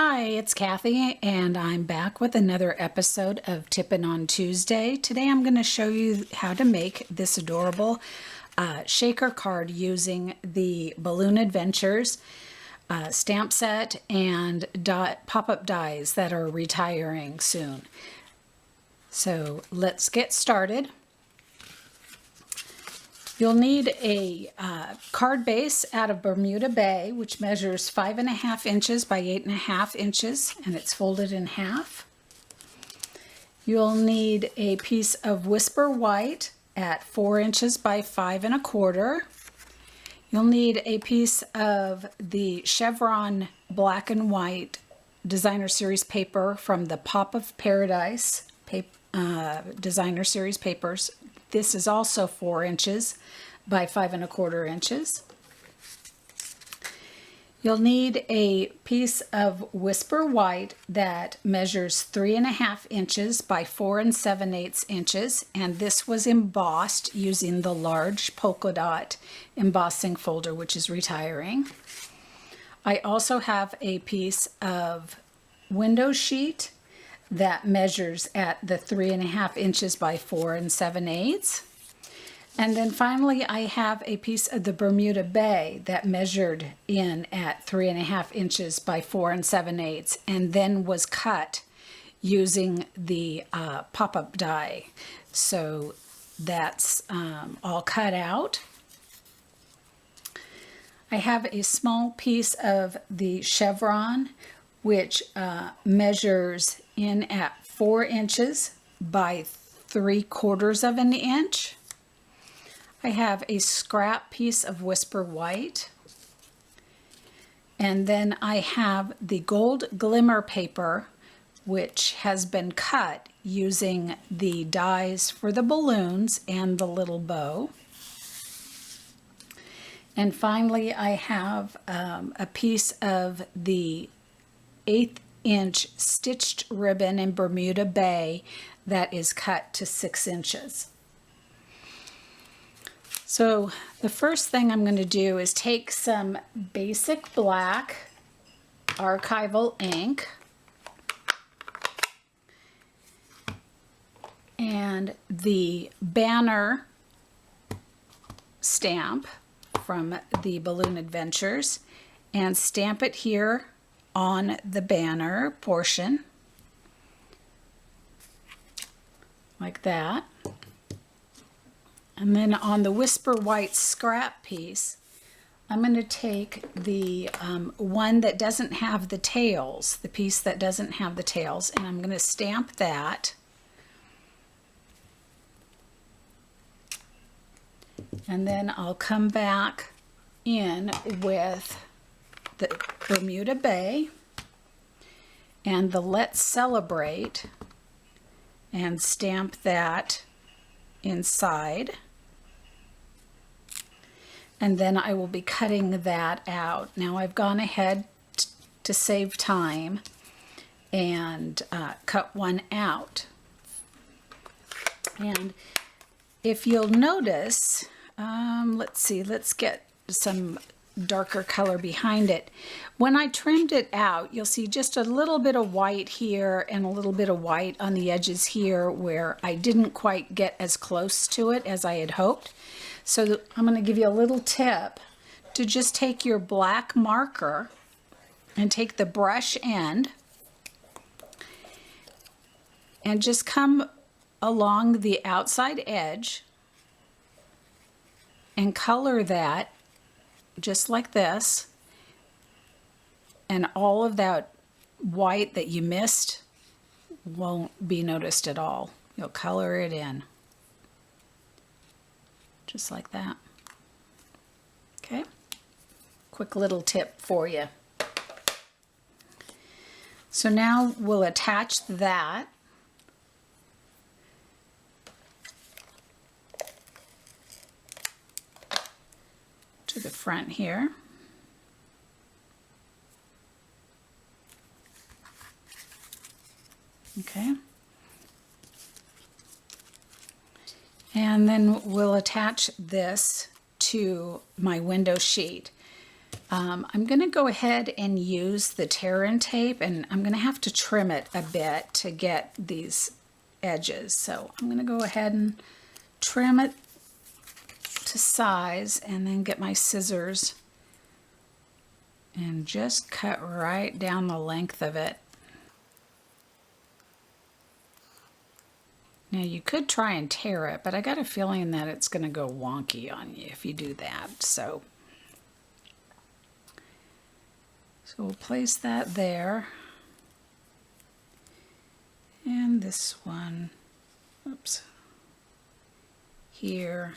Hi, it's Kathy, and I'm back with another episode of Tippin' on Tuesday. Today I'm going to show you how to make this adorable shaker card using the Balloon Adventures stamp set and pop-up dies that are retiring soon. So let's get started. You'll need a card base out of Bermuda Bay, which measures 5.5 inches by 8.5 inches, and it's folded in half. You'll need a piece of Whisper White at 4 inches by 5.25. You'll need a piece of the Chevron Black and White Designer Series paper from the Pop of Paradise Designer Series papers. This is also 4 inches by 5.25 inches. You'll need a piece of Whisper White that measures 3.5 inches by 4 7/8 inches, and this was embossed using the large polka dot embossing folder, which is retiring. I also have a piece of window sheet that measures at the 3.5 inches by 4 7/8. And then finally I have a piece of the Bermuda Bay that measured in at 3.5 inches by 4 7/8 and then was cut using the pop-up die. So that's all cut out. I have a small piece of the Chevron which measures in at 4 inches by 3/4 inch. I have a scrap piece of Whisper White, and then I have the gold glimmer paper, which has been cut using the dies for the balloons and the little bow. And finally I have a piece of the 1/8 inch stitched ribbon in Bermuda Bay that is cut to 6 inches. So the first thing I'm going to do is take some basic black archival ink and the banner stamp from the Balloon Adventures and stamp it here on the banner portion like that. And then on the Whisper White scrap piece, I'm going to take the one that doesn't have the tails, the piece that doesn't have the tails, and I'm going to stamp that. And then I'll come back in with the Bermuda Bay and the Let's Celebrate and stamp that inside. And then I will be cutting that out. Now I've gone ahead to save time and cut one out. And if you'll notice, let's see, let's get some darker color behind it. When I trimmed it out, you'll see just a little bit of white here and a little bit of white on the edges here where I didn't quite get as close to it as I had hoped. So I'm going to give you a little tip to just take your black marker and take the brush end and just come along the outside edge and color that just like this, and all of that white that you missed won't be noticed at all. You'll color it in just like that. Okay, quick little tip for you. So now we'll attach that to the front here. Okay. And then we'll attach this to my window sheet. I'm going to go ahead and use the tear-in tape, and I'm going to have to trim it a bit to get these edges. So I'm going to go ahead and trim it to size and then get my scissors and just cut right down the length of it. Now you could try and tear it, but I got a feeling that it's going to go wonky on you if you do that. So we'll place that there. And this one, oops, here.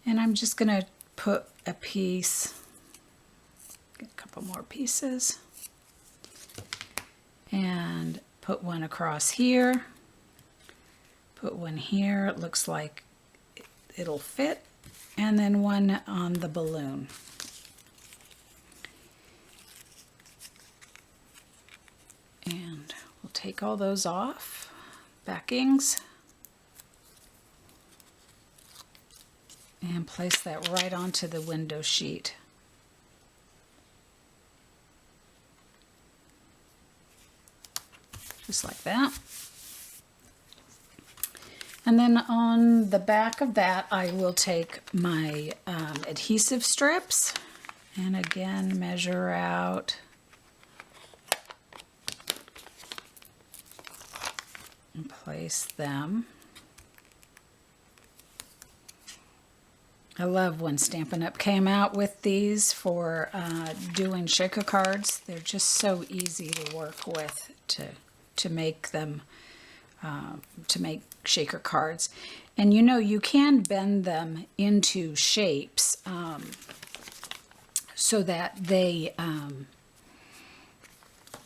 And I'm just going to put a piece, get a couple more pieces, and put one across here, put one here, it looks like it'll fit, and then one on the balloon. And we'll take all those off, backings, and place that right onto the window sheet. Just like that. And then on the back of that, I will take my adhesive strips and again measure out and place them. I love when Stampin' Up! Came out with these for doing shaker cards. They're just so easy to work with to make them, to make shaker cards. And you know, you can bend them into shapes so that they,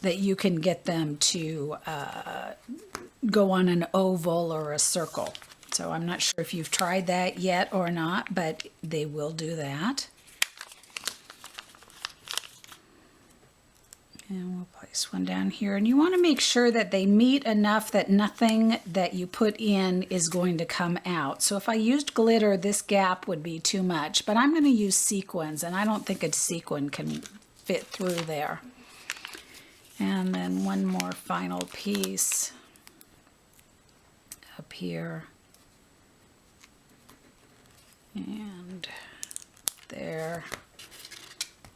that you can get them to go on an oval or a circle. So I'm not sure if you've tried that yet or not, but they will do that. And we'll place one down here. And you want to make sure that they meet enough that nothing that you put in is going to come out. So if I used glitter, this gap would be too much, but I'm going to use sequins, and I don't think a sequin can fit through there. And then one more final piece up here. And there.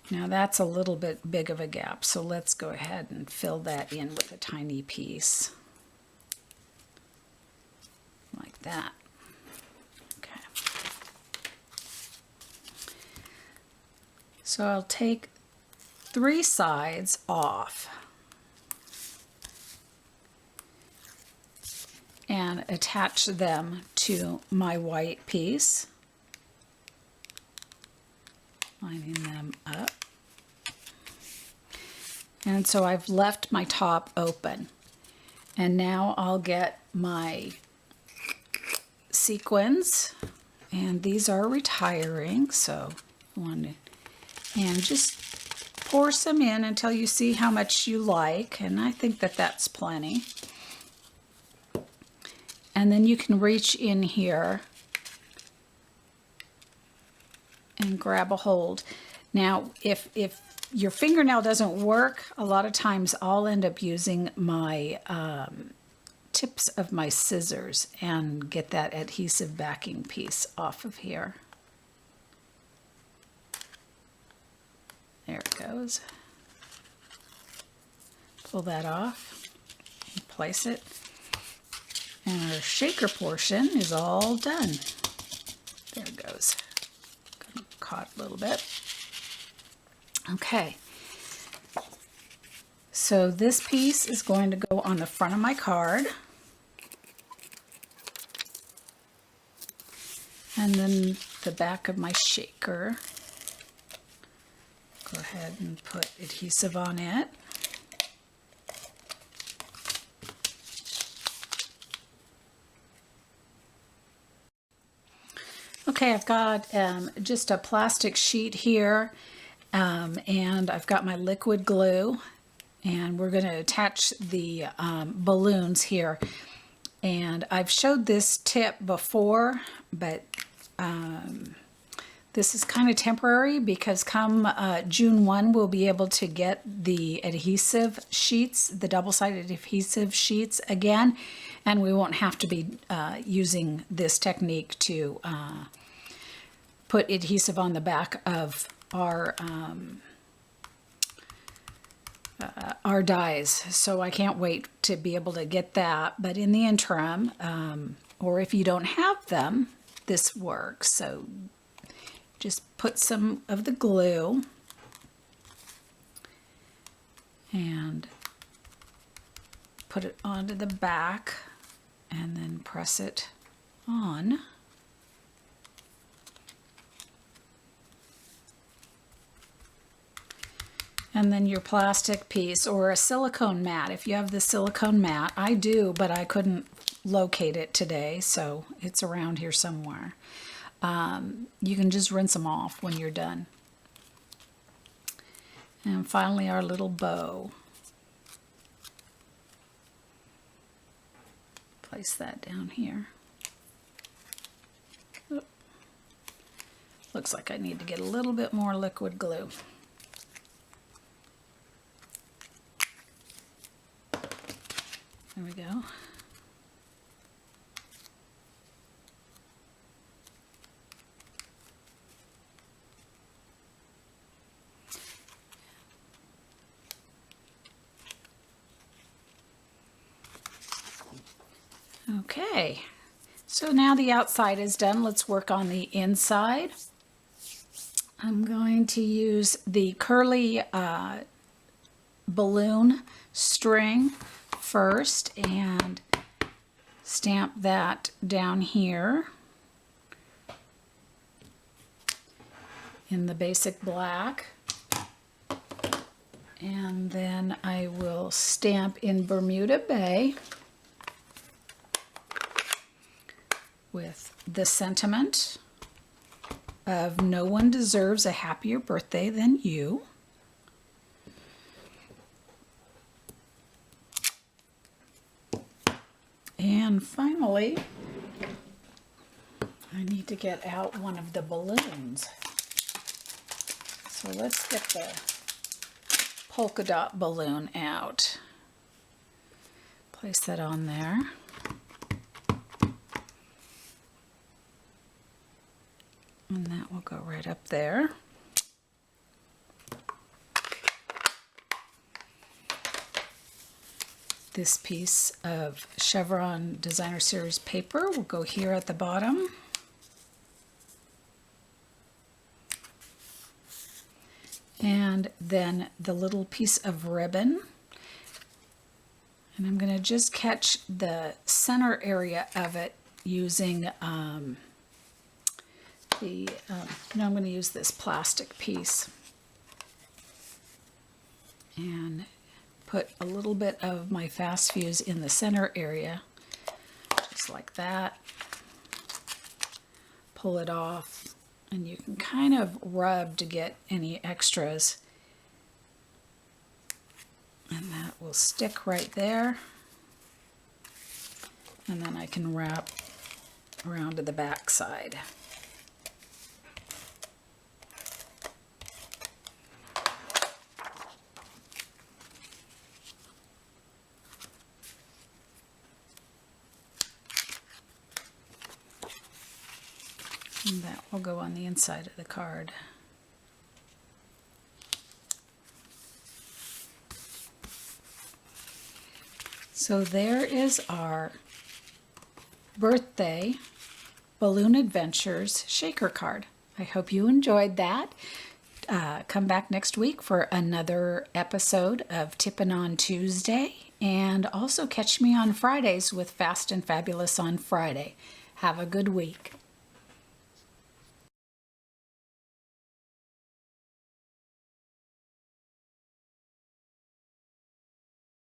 Now that's a little bit big of a gap, so let's go ahead and fill that in with a tiny piece. Like that. Okay. So I'll take 3 sides off and attach them to my white piece, lining them up. And so I've left my top open. And now I'll get my sequins, and these are retiring, so and just pour some in until you see how much you like, and I think that that's plenty. And then you can reach in here and grab a hold. Now, if your fingernail doesn't work, a lot of times I'll end up using my tips of my scissors and get that adhesive backing piece off of here. There it goes. Pull that off and place it. And our shaker portion is all done. There it goes. Caught a little bit. Okay. So this piece is going to go on the front of my card. And then the back of my shaker. Go ahead and put adhesive on it. Okay, I've got just a plastic sheet here, and I've got my liquid glue, and we're going to attach the balloons here. And I've showed this tip before, but This is kind of temporary because come June 1, we'll be able to get the adhesive sheets, the double-sided adhesive sheets again, and we won't have to be using this technique to put adhesive on the back of our dies. So I can't wait to be able to get that. But in the interim, or if you don't have them, this works. So just put some of the glue and put it onto the back and then press it on. And then your plastic piece or a silicone mat. If you have the silicone mat, I do, but I couldn't locate it today, so it's around here somewhere. You can just rinse them off when you're done. And finally, our little bow. Place that down here. Oop. Looks like I need to get a little bit more liquid glue. There we go. Okay, so now the outside is done. Let's work on the inside. I'm going to use the curly balloon string first and stamp that down here in the basic black. And then I will stamp in Bermuda Bay with the sentiment of no one deserves a happier birthday than you. And finally, I need to get out one of the balloons. So let's get the polka dot balloon out. Place that on there. And that will go right up there. This piece of Chevron Designer Series paper will go here at the bottom. And then the little piece of ribbon. And I'm going to just catch the center area of it using no, I'm going to use this plastic piece and put a little bit of my fast fuse in the center area, just like that. Pull it off, and you can kind of rub to get any extras, and that will stick right there. And then I can wrap around to the back side. And that will go on the inside of the card. So there is our birthday Balloon Adventures shaker card. I hope you enjoyed that. Come back next week for another episode of Tippin' on Tuesday, and also catch me on Fridays with Fast and Fabulous on Friday. Have a good week.